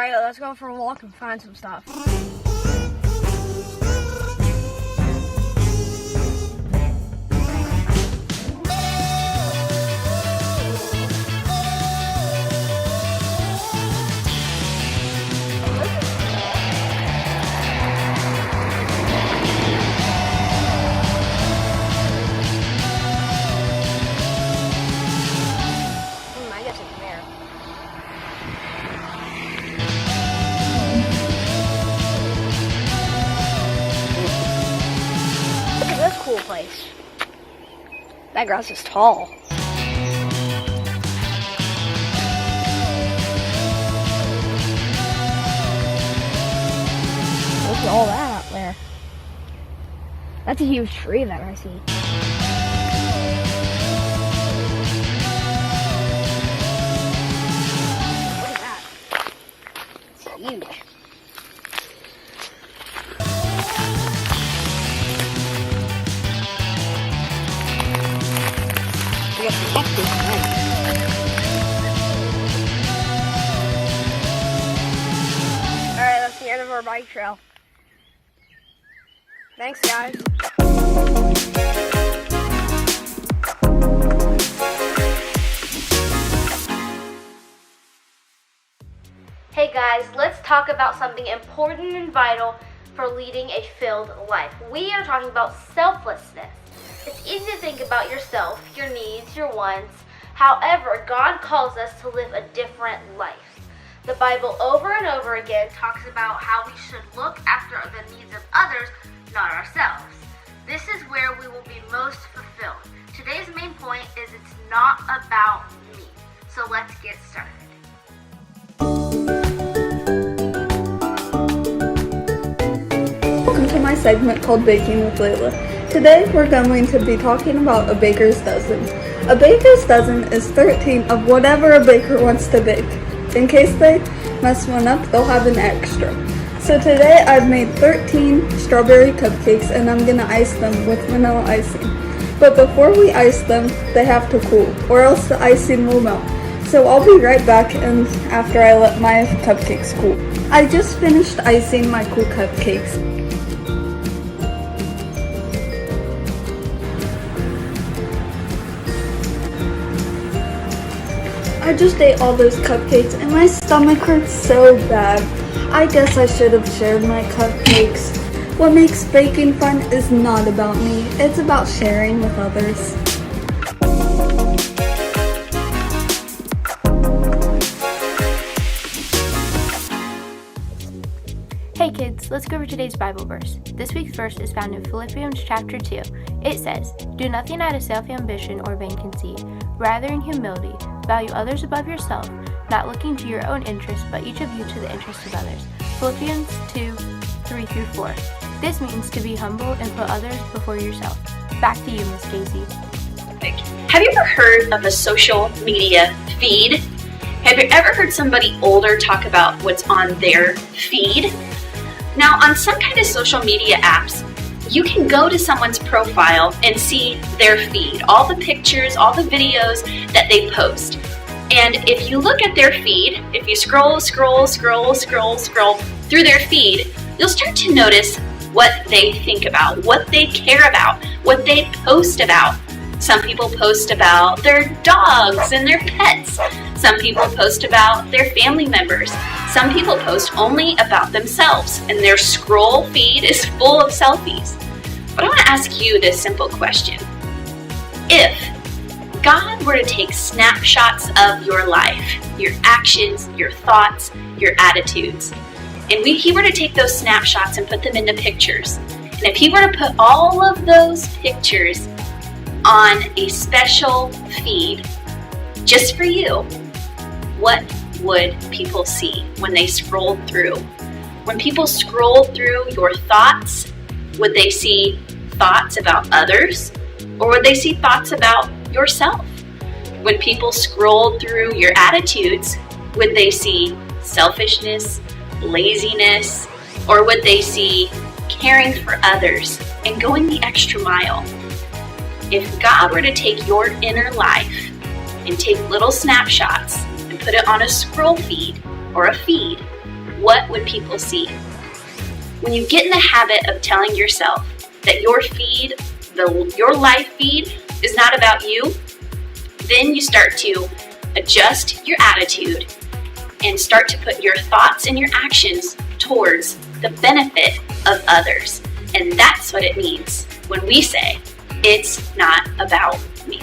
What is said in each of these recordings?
Alright, let's go for a walk and find some stuff. I guess it's there. Look at this cool place. That grass is tall. Look at all that out there. That's a huge tree that I see. Look at that. It's huge. We got some cactus, right? Alright, that's the end of our bike trail. Thanks, guys. Hey guys, let's talk about something important and vital for leading a filled life. We are talking about selflessness. It's easy to think about yourself, your needs, your wants. However, God calls us to live a different life. The Bible over and over again talks about how we should look after the needs of others, not ourselves. This is where we will be most fulfilled. Today's main point is it's not about me. So let's get started. Welcome to my segment called Baking with Layla. Today we're going to be talking about a baker's dozen. A baker's dozen is 13 of whatever a baker wants to bake. In case they mess one up, they'll have an extra. So today I've made 13 strawberry cupcakes and I'm gonna ice them with vanilla icing. But before we ice them, they have to cool or else the icing will melt. So I'll be right back and after I let my cupcakes cool. I just finished icing my cool cupcakes. I just ate all those cupcakes and my stomach hurts so bad. I guess I should have shared my cupcakes. What makes baking fun is not about me, it's about sharing with others. Hey kids, let's go over today's Bible verse. This week's verse is found in Philippians chapter 2. It says, "Do nothing out of self-ambition or vain conceit. Rather in humility, value others above yourself, not looking to your own interests, but each of you to the interests of others." Philippians 2, 3-4. This means to be humble and put others before yourself. Back to you, Miss Casey. Have you ever heard of a social media feed? Have you ever heard somebody older talk about what's on their feed? Now, on some kind of social media apps, you can go to someone's profile and see their feed, all the pictures, all the videos that they post. And if you look at their feed, if you scroll through their feed, you'll start to notice what they think about, what they care about, what they post about. Some people post about their dogs and their pets. Some people post about their family members. Some people post only about themselves, and their scroll feed is full of selfies. But I want to ask you this simple question. If God were to take snapshots of your life, your actions, your thoughts, your attitudes, and He were to take those snapshots and put them into pictures, and if He were to put all of those pictures on a special feed just for you, what would people see when they scrolled through? When people scrolled through your thoughts, would they see thoughts about others, or would they see thoughts about yourself? When people scrolled through your attitudes, would they see selfishness, laziness, or would they see caring for others and going the extra mile? If God were to take your inner life and take little snapshots and put it on a scroll feed or a feed, what would people see? When you get in the habit of telling yourself that your feed, your life feed, is not about you, then you start to adjust your attitude and start to put your thoughts and your actions towards the benefit of others. And that's what it means when we say, it's not about me.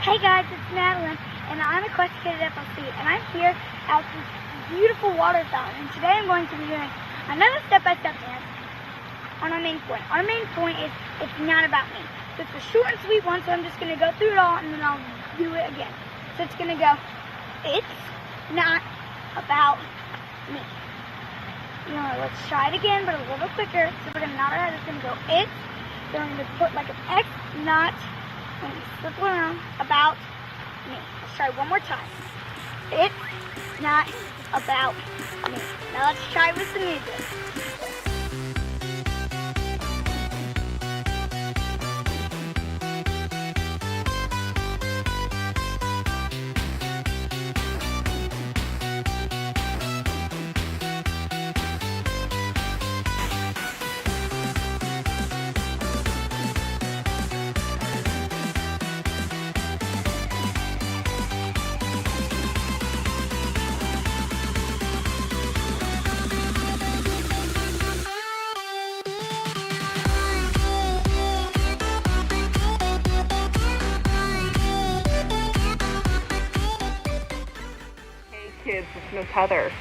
Hey guys, it's Madeline, and I'm a Quest kid at FLC, and I'm here at this beautiful water fountain. And today I'm going to be doing another step-by-step dance on our main point. Our main point is, it's not about me. So it's a short and sweet one, so I'm just going to go through it all, and then I'll do it again. So it's going to go, it's not about me. You know, let's try it again, but a little quicker. So we're going to nod our head. It's going to go, it's. Then we're going to put like an X, not, and circle around, about me. Let's try one more time. It's not about me. Now let's try with the music. Kids, it's Miss Heather.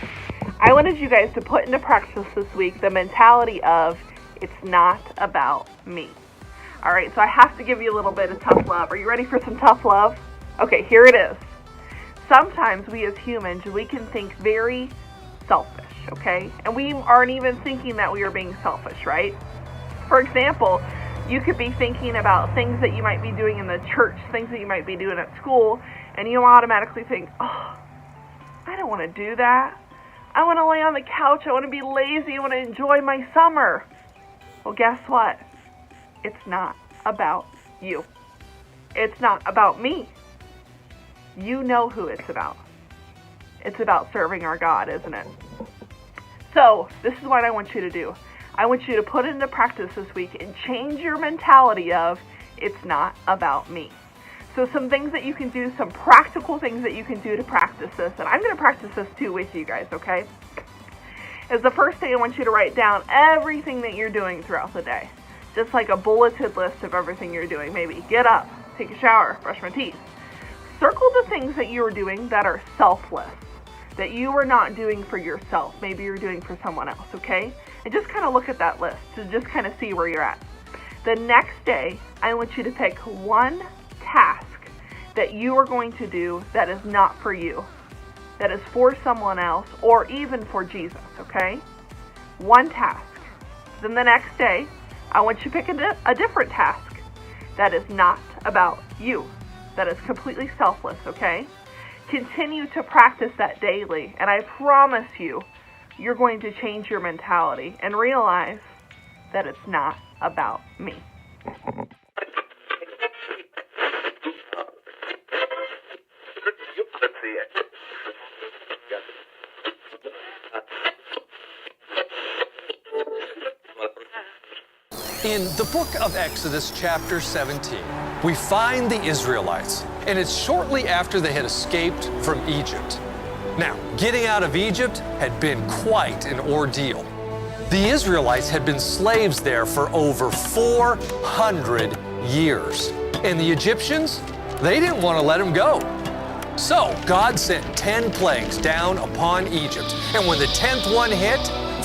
I wanted you guys to put into practice this week the mentality of it's not about me. Alright, so I have to give you a little bit of tough love. Are you ready for some tough love? Okay, here it is. Sometimes we as humans, we can think very selfish, okay? And we aren't even thinking that we are being selfish, right? For example, you could be thinking about things that you might be doing in the church, things that you might be doing at school, and you automatically think, oh, I don't want to do that. I want to lay on the couch. I want to be lazy. I want to enjoy my summer. Well, guess what? It's not about you. It's not about me. You know who it's about. It's about serving our God, isn't it? So, this is what I want you to do. I want you to put it into practice this week and change your mentality of, it's not about me. So some things that you can do, some practical things that you can do to practice this, and I'm going to practice this too with you guys, okay? Is the first thing I want you to write down everything that you're doing throughout the day. Just like a bulleted list of everything you're doing. Maybe get up, take a shower, brush my teeth. Circle the things that you are doing that are selfless, that you are not doing for yourself. Maybe you're doing for someone else, okay? And just kind of look at that list to just kind of see where you're at. The next day, I want you to pick one task that you are going to do that is not for you, that is for someone else, or even for Jesus, okay? One task. Then the next day, I want you to pick a different task that is not about you, that is completely selfless, okay? Continue to practice that daily, and I promise you, you're going to change your mentality and realize that it's not about me. In the book of Exodus, chapter 17, we find the Israelites, and it's shortly after they had escaped from Egypt. Now, getting out of Egypt had been quite an ordeal. The Israelites had been slaves there for over 400 years, and the Egyptians, they didn't want to let them go. So God sent 10 plagues down upon Egypt, and when the 10th one hit,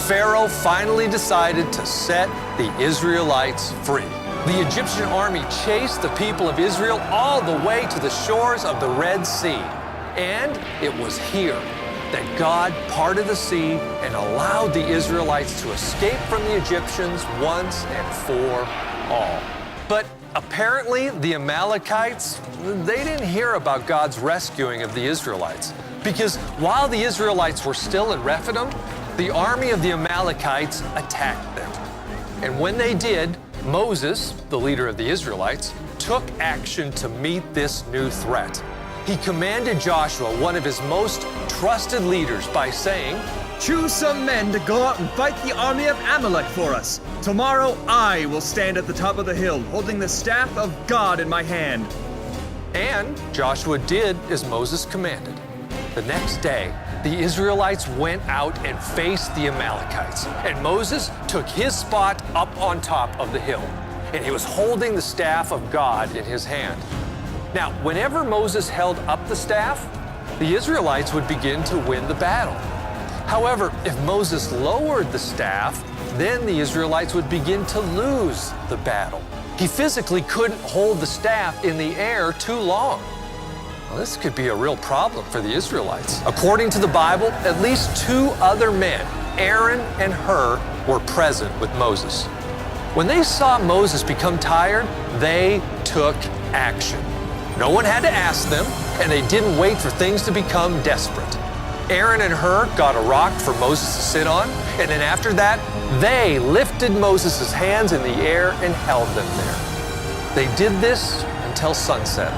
Pharaoh finally decided to set the Israelites free. The Egyptian army chased the people of Israel all the way to the shores of the Red Sea. And it was here that God parted the sea and allowed the Israelites to escape from the Egyptians once and for all. But apparently the Amalekites, they didn't hear about God's rescuing of the Israelites. Because while the Israelites were still at Rephidim, the army of the Amalekites attacked them. And when they did, Moses, the leader of the Israelites, took action to meet this new threat. He commanded Joshua, one of his most trusted leaders, by saying, "Choose some men to go out and fight the army of Amalek for us. Tomorrow I will stand at the top of the hill, holding the staff of God in my hand." And Joshua did as Moses commanded. The next day, the Israelites went out and faced the Amalekites, and Moses took his spot up on top of the hill, and he was holding the staff of God in his hand. Now, whenever Moses held up the staff, the Israelites would begin to win the battle. However, if Moses lowered the staff, then the Israelites would begin to lose the battle. He physically couldn't hold the staff in the air too long. Well, this could be a real problem for the Israelites. According to the Bible, at least 2 other men, Aaron and Hur, were present with Moses. When they saw Moses become tired, they took action. No one had to ask them, and they didn't wait for things to become desperate. Aaron and Hur got a rock for Moses to sit on, and then after that, they lifted Moses' hands in the air and held them there. They did this until sunset,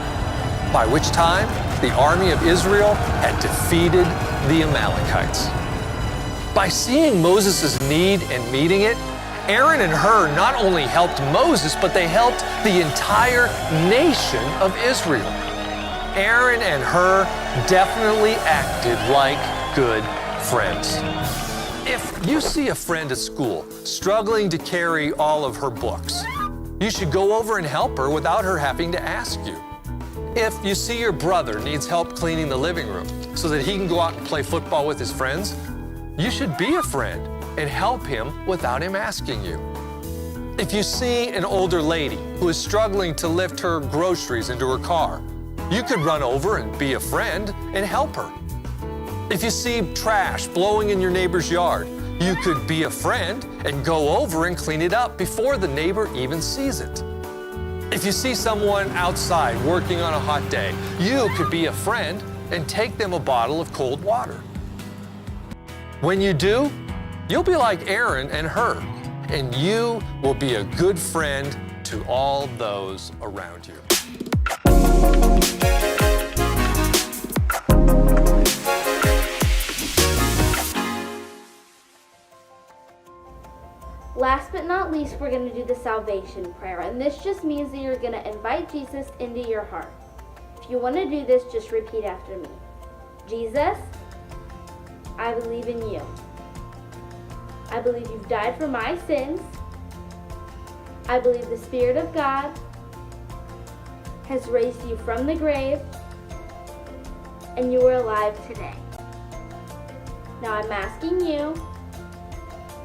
by which time the army of Israel had defeated the Amalekites. By seeing Moses' need and meeting it, Aaron and Hur not only helped Moses, but they helped the entire nation of Israel. Aaron and Hur definitely acted like good friends. If you see a friend at school struggling to carry all of her books, you should go over and help her without her having to ask you. If you see your brother needs help cleaning the living room so that he can go out and play football with his friends, you should be a friend and help him without him asking you. If you see an older lady who is struggling to lift her groceries into her car, you could run over and be a friend and help her. If you see trash blowing in your neighbor's yard, you could be a friend and go over and clean it up before the neighbor even sees it. If you see someone outside working on a hot day, you could be a friend and take them a bottle of cold water. When you do, you'll be like Aaron and Hur, and you will be a good friend to all those around you. Last but not least, we're going to do the salvation prayer, and this just means that you're going to invite Jesus into your heart. If you want to do this, just repeat after me. Jesus, I believe in you. I believe you've died for my sins. I believe the Spirit of God has raised you from the grave, and you are alive today. Now I'm asking you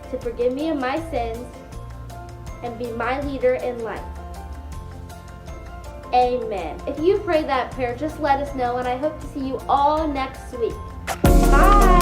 to forgive me of my sins and be my leader in life. Amen. If you prayed that prayer, just let us know, and I hope to see you all next week. Bye!